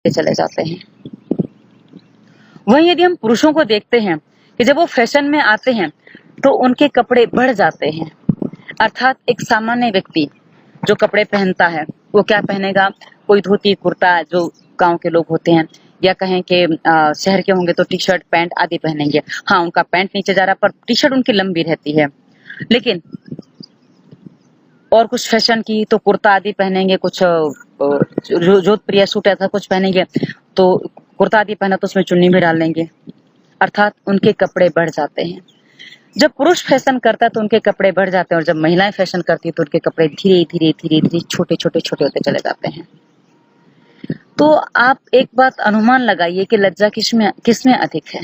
चले जाते हैं। वहीं यदि हम पुरुषों को देखते हैं कि जब वो फैशन में आते हैं तो उनके कपड़े बढ़ जाते हैं। अर्थात एक सामान्य व्यक्ति जो कपड़े पहनता है वो क्या पहनेगा, कोई धोती कुर्ता जो गांव के लोग होते हैं, या कहें कि शहर के होंगे तो टी शर्ट पैंट आदि पहनेंगे। हाँ, उनका पैंट नीचे जा रहा पर टी शर्ट उनकी लंबी रहती है। लेकिन और कुछ फैशन की तो कुर्ता आदि पहनेंगे, कुछ जोधपुरिया सूट ऐसा कुछ पहनेंगे तो कुर्ता आदि पहना तो उसमें चुन्नी भी डाल लेंगे। अर्थात उनके कपड़े बढ़ जाते हैं। जब पुरुष फैशन करता है तो उनके कपड़े बढ़ जाते हैं, और जब महिलाएं फैशन करती है तो उनके कपड़े धीरे धीरे धीरे धीरे छोटे छोटे छोटे होते चले जाते हैं। तो आप एक बात अनुमान लगाइए कि लज्जा किसमें अधिक है।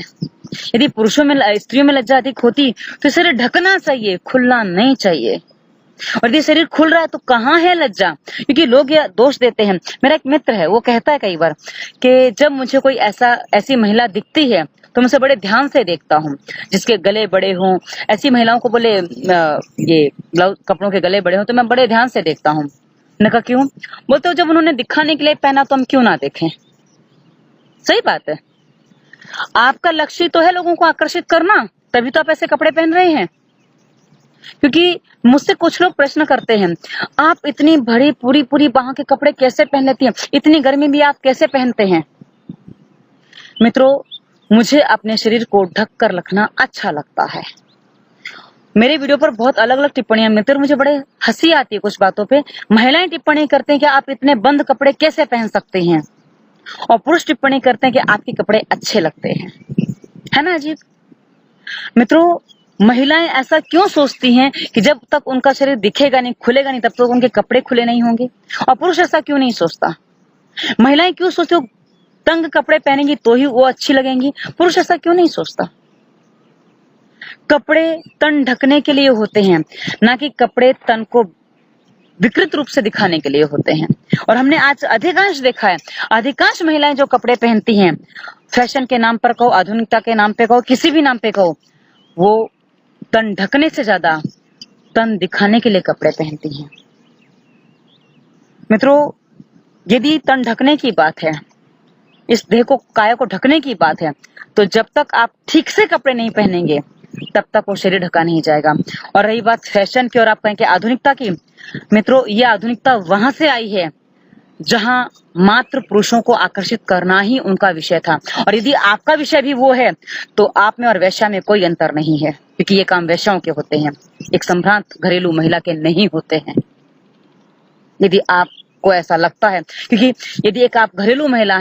यदि पुरुषों में स्त्रियों में लज्जा अधिक होती तो शरीर ढकना चाहिए, खुलना नहीं चाहिए। और यदि शरीर खुल रहा है तो कहाँ है लज्जा? क्योंकि लोग यह दोष देते हैं। मेरा एक मित्र है, वो कहता है कई बार कि जब मुझे कोई ऐसी महिला दिखती है तो मैं उसे बड़े ध्यान से देखता हूँ, जिसके गले बड़े हों। ऐसी महिलाओं को बोले ये कपड़ों के गले बड़े हों तो मैं बड़े ध्यान से देखता हूँ। मैंने कहा क्यों? बोलते हो जब उन्होंने दिखाने के लिए पहना तो हम क्यों ना देखें। सही बात है। आपका लक्ष्य तो है लोगों को आकर्षित करना, तभी तो आप ऐसे कपड़े पहन रहे हैं। क्योंकि मुझसे कुछ लोग प्रश्न करते हैं, आप इतनी बड़ी पूरी बाहों के कपड़े कैसे पहन लेती हैं, इतनी गर्मी भी आप कैसे पहनते हैं? मित्रों, मुझे अपने शरीर को ढक कर रखना अच्छा लगता है। मेरे वीडियो पर बहुत अलग अलग टिप्पणियां मिलती है और मुझे बड़े हंसी आती है कुछ बातों पे। महिलाएं टिप्पणी करते हैं कि आप इतने बंद कपड़े कैसे पहन सकते हैं, और पुरुष टिप्पणी करते हैं कि आपके कपड़े अच्छे लगते हैं। है ना अजीब? मित्रों, महिलाएं ऐसा क्यों सोचती हैं कि जब तक उनका शरीर दिखेगा नहीं, खुलेगा नहीं, तब तक उनके कपड़े खुले नहीं होंगे? और पुरुष ऐसा क्यों नहीं सोचता? महिलाएं क्यों सोचती हो तंग कपड़े पहनेंगी तो ही वो अच्छी लगेंगी? पुरुष ऐसा क्यों नहीं सोचता? कपड़े तन ढकने के लिए होते हैं, ना कि कपड़े तन को विकृत रूप से दिखाने के लिए होते हैं। और हमने आज अधिकांश देखा है, अधिकांश महिलाएं जो कपड़े पहनती हैं, फैशन के नाम पर कहो, आधुनिकता के नाम पे कहो, किसी भी नाम पे कहो, वो तन ढकने से ज्यादा तन दिखाने के लिए कपड़े पहनती हैं। मित्रों, यदि तन ढकने की बात है, इस देह को, काया को ढकने की बात है, तो जब तक आप ठीक से कपड़े नहीं पहनेंगे तब तक वो शरीर ढका नहीं जाएगा। और रही बात फैशन की और आप कहें कि आधुनिकता की, मित्रों, ये आधुनिकता वहां से आई है जहां मात्र पुरुषों को आकर्षित करना ही उनका विषय था। और यदि आपका विषय भी वो है तो आप में और वेश्या में कोई अंतर नहीं है, क्योंकि ये काम वेश्याओं के होते हैं, एक संभ्रांत घरेलू महिला के नहीं होते हैं। यदि आपको ऐसा लगता है, क्योंकि यदि एक आप घरेलू महिला